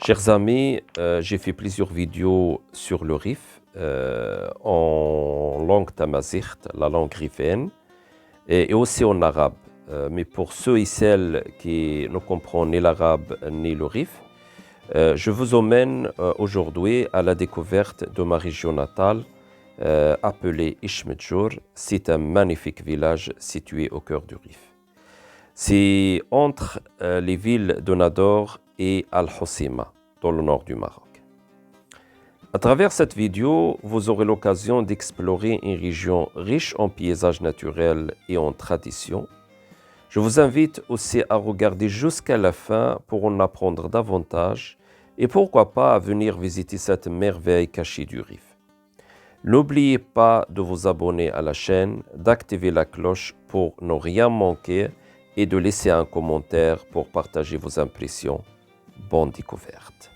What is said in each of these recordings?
Chers amis, j'ai fait plusieurs vidéos sur le Rif en langue tamazight, la langue riféenne, et aussi en arabe. Mais pour ceux et celles qui ne comprennent ni l'arabe ni le Rif, je vous emmène aujourd'hui à la découverte de ma région natale appelée Ishmedjour. C'est un magnifique village situé au cœur du Rif. C'est entre les villes de Nador et Al-Hoceima, dans le nord du Maroc. À travers cette vidéo, vous aurez l'occasion d'explorer une région riche en paysages naturels et en traditions. Je vous invite aussi à regarder jusqu'à la fin pour en apprendre davantage et pourquoi pas à venir visiter cette merveille cachée du Rif. N'oubliez pas de vous abonner à la chaîne, d'activer la cloche pour ne rien manquer et de laisser un commentaire pour partager vos impressions. Bonne découverte.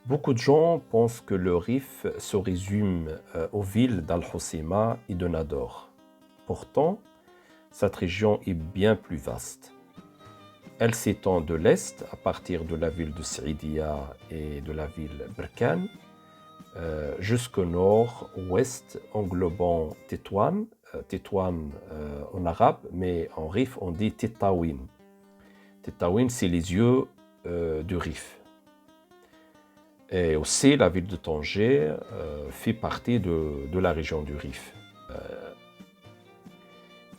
Beaucoup de gens pensent que le Rif se résume aux villes d'Al-Hoceima et de Nador. Pourtant, cette région est bien plus vaste. Elle s'étend de l'est à partir de la ville de Saïdia et de la ville Berkane jusqu'au nord-ouest englobant Tétouan. Tétouan en arabe, mais en Rif on dit Tétouin. Tétouin, c'est les yeux du Rif. Et aussi, la ville de Tanger fait partie de la région du Rif.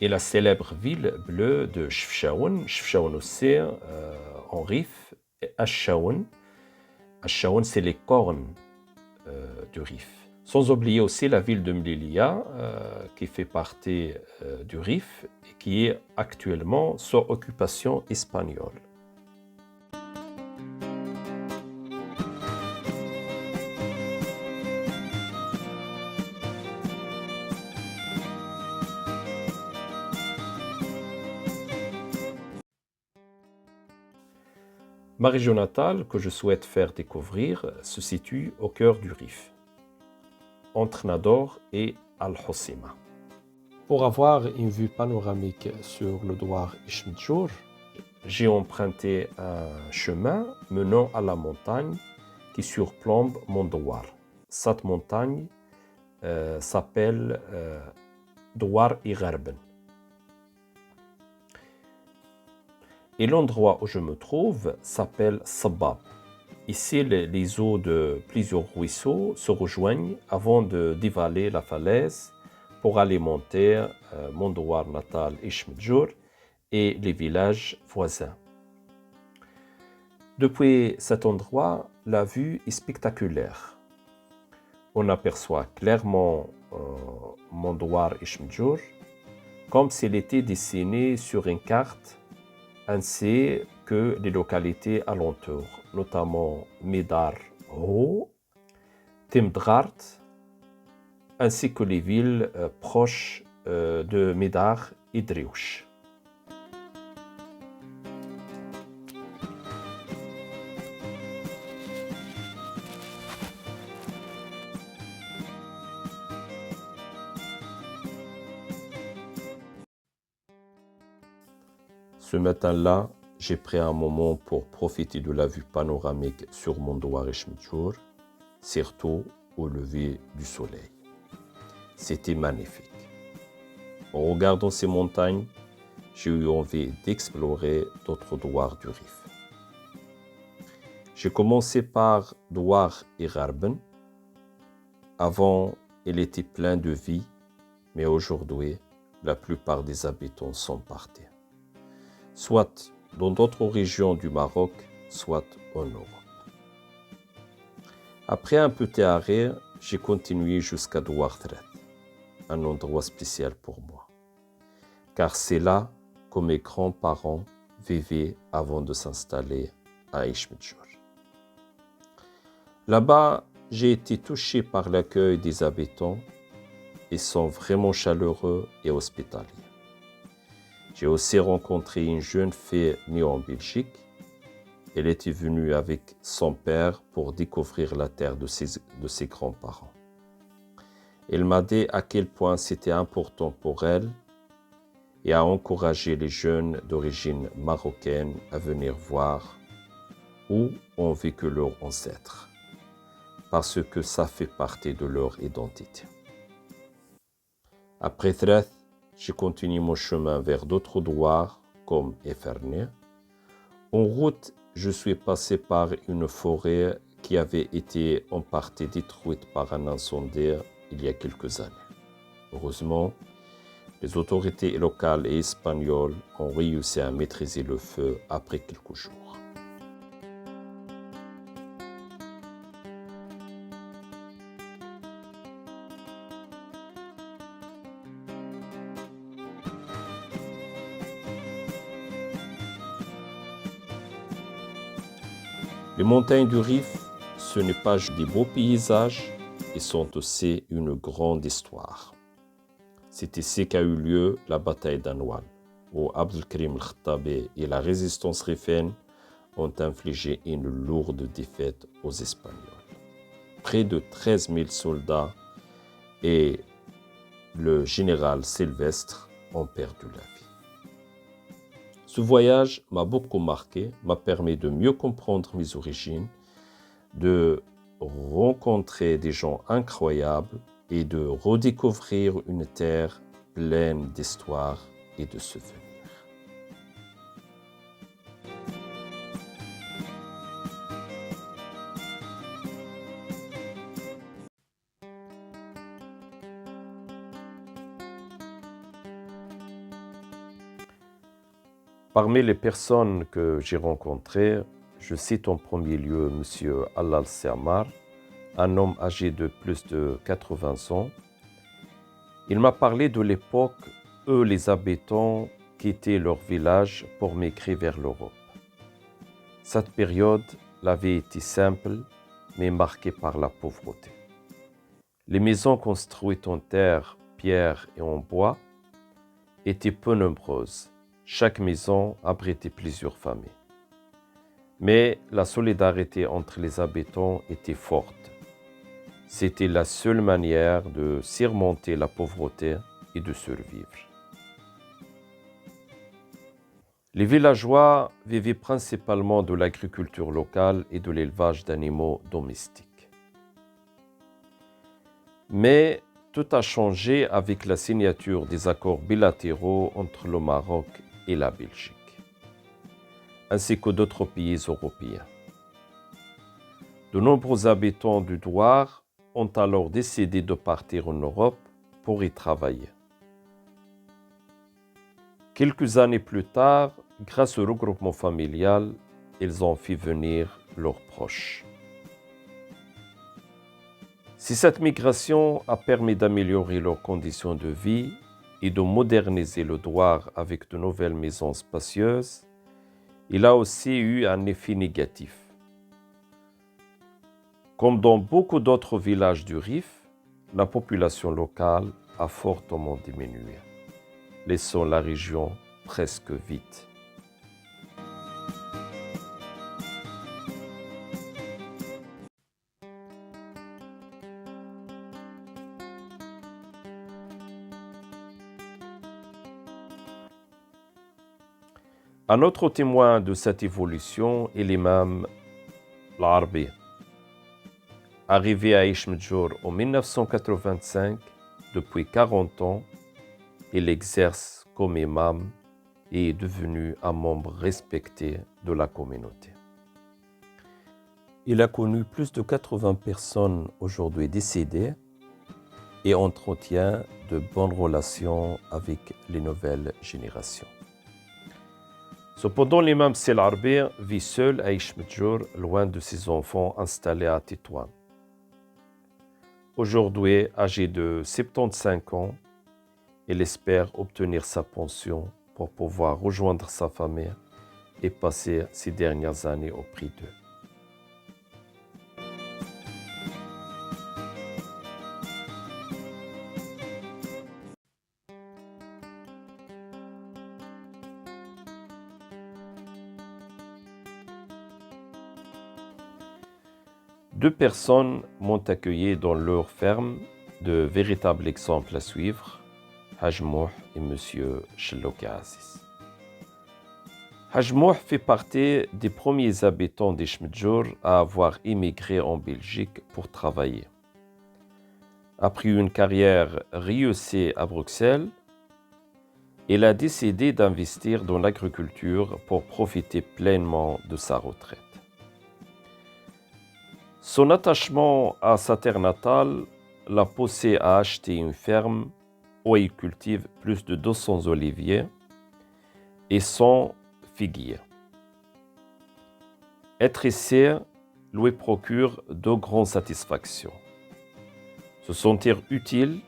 Et la célèbre ville bleue de Chefchaouen, Chefchaouen aussi en Rif, et Achaoun. Achaoun, c'est les cornes du Rif. Sans oublier aussi la ville de Mlilia, qui fait partie du Rif et qui est actuellement sous occupation espagnole. Ma région natale, que je souhaite faire découvrir, se situe au cœur du Rif, entre Nador et Al-Hoceima. Pour avoir une vue panoramique sur le douar Ishmedjour, j'ai emprunté un chemin menant à la montagne qui surplombe mon douar. Cette montagne s'appelle Douar Igharben. Et l'endroit où je me trouve s'appelle Sabab. Ici, les eaux de plusieurs ruisseaux se rejoignent avant de dévaler la falaise pour alimenter mon douar natal Ishmedjour et les villages voisins. Depuis cet endroit, la vue est spectaculaire. On aperçoit clairement mon douar Ishmedjour comme s'il était dessiné sur une carte, ainsi que les localités alentours, notamment Medar Ho, Timdghart, ainsi que les villes proches de Medar et Driouch. Ce matin-là, j'ai pris un moment pour profiter de la vue panoramique sur mon douar Ishmedjour, surtout au lever du soleil. C'était magnifique. En regardant ces montagnes, j'ai eu envie d'explorer d'autres douars du Rif. J'ai commencé par Douar Igharben. Avant, il était plein de vie, mais aujourd'hui, la plupart des habitants sont partis, soit dans d'autres régions du Maroc, soit en Europe. Après un petit arrêt, j'ai continué jusqu'à Douar Thret, un endroit spécial pour moi, car c'est là que mes grands-parents vivaient avant de s'installer à Ishmedjour. Là-bas, j'ai été touché par l'accueil des habitants. Ils sont vraiment chaleureux et hospitaliers. J'ai aussi rencontré une jeune fille née en Belgique Elle était venue avec son père pour découvrir la terre de ses grands-parents. Elle m'a dit à quel point c'était important pour elle et a encouragé les jeunes d'origine marocaine à venir voir où ont vécu leurs ancêtres, parce que ça fait partie de leur identité. Après Thrath, j'ai continué mon chemin vers d'autres douars comme Eferneh. En route, je suis passé par une forêt qui avait été en partie détruite par un incendie il y a quelques années. Heureusement, les autorités locales et espagnoles ont réussi à maîtriser le feu après quelques jours. Les montagnes du Rif, ce n'est pas juste des beaux paysages, ils sont aussi une grande histoire. C'est ici qu'a eu lieu la bataille d'Anoual, où Abdelkrim el-Khattabi et la résistance riféenne ont infligé une lourde défaite aux Espagnols. Près de 13 000 soldats et le général Sylvestre ont perdu la vie. Ce voyage m'a beaucoup marqué, m'a permis de mieux comprendre mes origines, de rencontrer des gens incroyables et de redécouvrir une terre pleine d'histoire et de souvenirs. Parmi les personnes que j'ai rencontrées, je cite en premier lieu M. Allal Sermar, un homme âgé de plus de 80 ans. Il m'a parlé de l'époque où les habitants quittaient leur village pour migrer vers l'Europe. Cette période, la vie était simple, mais marquée par la pauvreté. Les maisons construites en terre, pierre et en bois étaient peu nombreuses. Chaque maison abritait plusieurs familles. Mais la solidarité entre les habitants était forte. C'était la seule manière de surmonter la pauvreté et de survivre. Les villageois vivaient principalement de l'agriculture locale et de l'élevage d'animaux domestiques. Mais tout a changé avec la signature des accords bilatéraux entre le Maroc et la Belgique, ainsi que d'autres pays européens. De nombreux habitants du douar ont alors décidé de partir en Europe pour y travailler. Quelques années plus tard, grâce au regroupement familial, ils ont fait venir leurs proches. Si cette migration a permis d'améliorer leurs conditions de vie et de moderniser le douar avec de nouvelles maisons spacieuses, il a aussi eu un effet négatif. Comme dans beaucoup d'autres villages du Rif, la population locale a fortement diminué, laissant la région presque vide. Un autre témoin de cette évolution est l'imam Larbi. Arrivé à Echmedjour en 1985, depuis 40 ans, il exerce comme imam et est devenu un membre respecté de la communauté. Il a connu plus de 80 personnes aujourd'hui décédées et entretient de bonnes relations avec les nouvelles générations. Cependant, l'imam Sel Arbi vit seul à Echmedjour, loin de ses enfants installés à Tétouan. Aujourd'hui, âgé de 75 ans, il espère obtenir sa pension pour pouvoir rejoindre sa famille et passer ses dernières années auprès d'eux. Deux personnes m'ont accueilli dans leur ferme, de véritables exemples à suivre, Haj Mouh et M. Chloké Aziz. Haj Mouh fait partie des premiers habitants d'Ishmedjour à avoir immigré en Belgique pour travailler. Après une carrière réussie à Bruxelles, il a décidé d'investir dans l'agriculture pour profiter pleinement de sa retraite. Son attachement à sa terre natale l'a poussé à acheter une ferme où il cultive plus de 200 oliviers et 100 figuiers. Être ici lui procure de grandes satisfactions. Se sentir utile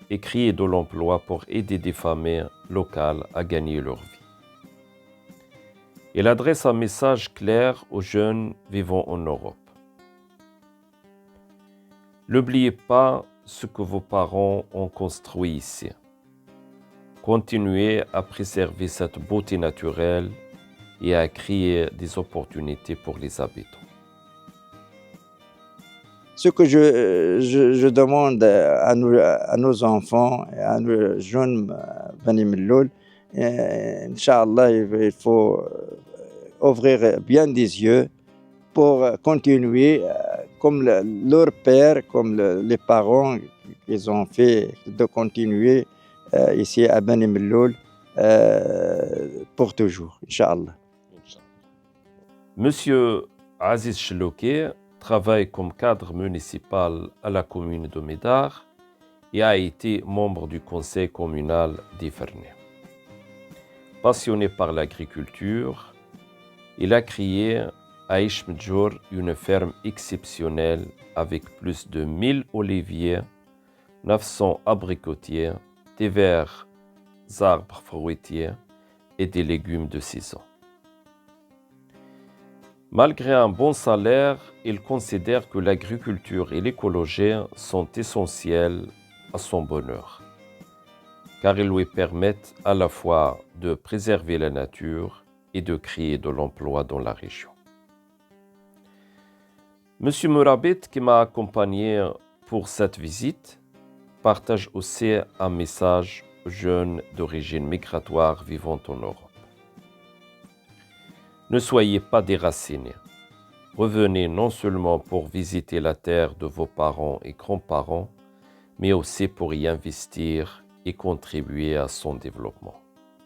et créer de l'emploi pour aider des familles locales à gagner leur vie. Il adresse un message clair aux jeunes vivant en Europe. N'oubliez pas ce que vos parents ont construit ici. Continuez à préserver cette beauté naturelle et à créer des opportunités pour les habitants. Ce que je demande à nos enfants et à nos jeunes Bani Melloul, Inch'Allah, il faut ouvrir bien des yeux pour continuer comme leur père, comme les parents qu'ils ont fait, de continuer ici à Bani Melloul pour toujours, Inch'Allah. Monsieur Aziz Chloké travaille comme cadre municipal à la commune de Médar et a été membre du conseil communal d'Ifernay. Passionné par l'agriculture, il a créé à Ishmedjour une ferme exceptionnelle avec plus de 1000 oliviers, 900 abricotiers, divers arbres fruitiers et des légumes de saison. Malgré un bon salaire, il considère que l'agriculture et l'écologie sont essentielles à son bonheur, car ils lui permettent à la fois de préserver la nature et de créer de l'emploi dans la région. Monsieur Mourabit, qui m'a accompagné pour cette visite, partage aussi un message aux jeunes d'origine migratoire vivant en Europe. Ne soyez pas déracinés. Revenez non seulement pour visiter la terre de vos parents et grands-parents, mais aussi pour y investir et contribuer à son développement.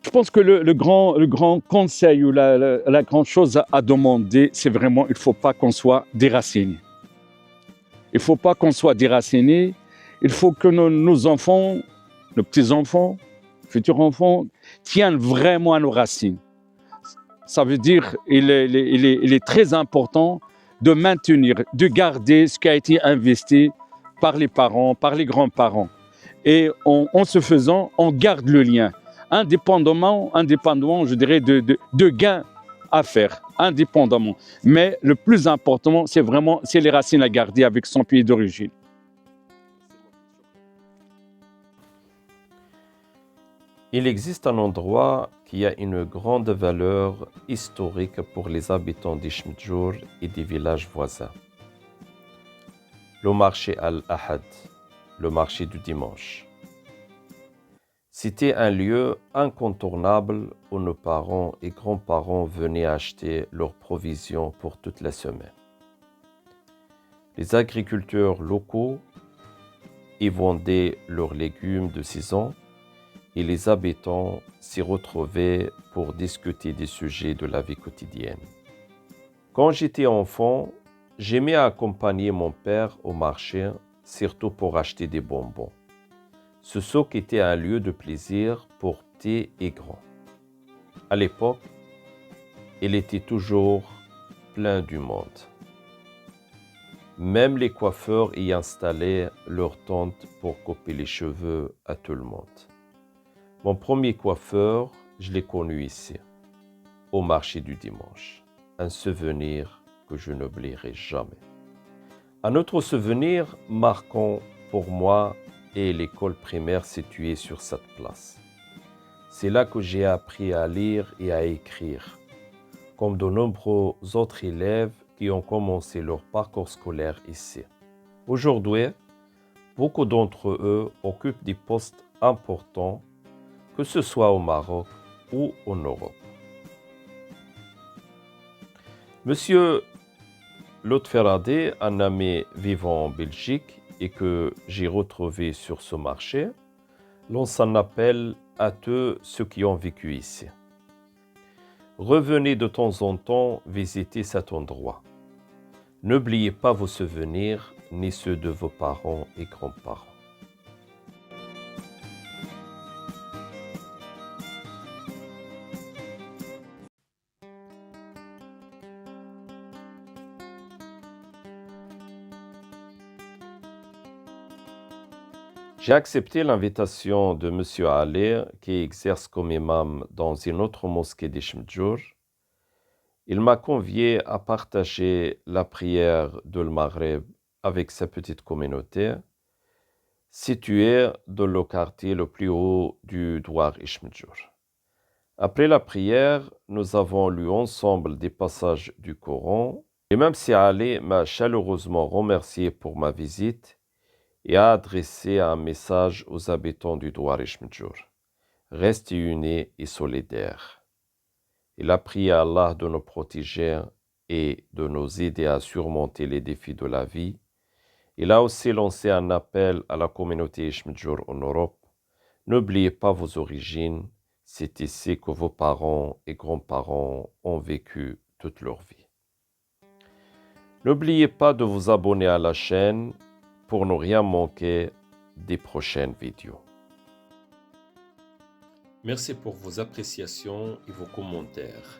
Je pense que le grand conseil ou la grande chose à demander, c'est vraiment, il ne faut pas qu'on soit déraciné. Il ne faut pas qu'on soit déraciné. Il faut que nos enfants, nos petits-enfants, futurs enfants, tiennent vraiment à nos racines. Ça veut dire qu'il est très important de maintenir, de garder ce qui a été investi par les parents, par les grands-parents. Et en se faisant, on garde le lien, indépendamment, je dirais, de gains à faire, indépendamment. Mais le plus important, c'est les racines à garder avec son pays d'origine. Il existe un endroit qui a une grande valeur historique pour les habitants d'Ishmedjour et des villages voisins. Le marché Al-Ahad, le marché du dimanche. C'était un lieu incontournable où nos parents et grands-parents venaient acheter leurs provisions pour toute la semaine. Les agriculteurs locaux y vendaient leurs légumes de saison et les habitants s'y retrouvaient pour discuter des sujets de la vie quotidienne. Quand j'étais enfant, j'aimais accompagner mon père au marché, surtout pour acheter des bonbons. Ce souk était un lieu de plaisir pour petits et grands. À l'époque, il était toujours plein du monde. Même les coiffeurs y installaient leurs tentes pour couper les cheveux à tout le monde. Mon premier coiffeur, je l'ai connu ici, au marché du dimanche. Un souvenir que je n'oublierai jamais. Un autre souvenir marquant pour moi est l'école primaire située sur cette place. C'est là que j'ai appris à lire et à écrire, comme de nombreux autres élèves qui ont commencé leur parcours scolaire ici. Aujourd'hui, beaucoup d'entre eux occupent des postes importants, que ce soit au Maroc ou en Europe. Monsieur Lotferadé, un ami vivant en Belgique et que j'ai retrouvé sur ce marché, lance un appel à tous ceux qui ont vécu ici. Revenez de temps en temps visiter cet endroit. N'oubliez pas vos souvenirs ni ceux de vos parents et grands-parents. J'ai accepté l'invitation de M. Ali, qui exerce comme imam dans une autre mosquée d'Ishmdjour. Il m'a convié à partager la prière de l'Maghreb avec sa petite communauté, située dans le quartier le plus haut du douar Ishmdjour. Après la prière, nous avons lu ensemble des passages du Coran, et même si Ali m'a chaleureusement remercié pour ma visite, et a adressé un message aux habitants du douar Ishmdjour. Restez unis et solidaires. Il a prié à Allah de nous protéger et de nous aider à surmonter les défis de la vie. Il a aussi lancé un appel à la communauté Ishmdjour en Europe. N'oubliez pas vos origines, c'est ici que vos parents et grands-parents ont vécu toute leur vie. N'oubliez pas de vous abonner à la chaîne pour ne rien manquer des prochaines vidéos. Merci pour vos appréciations et vos commentaires.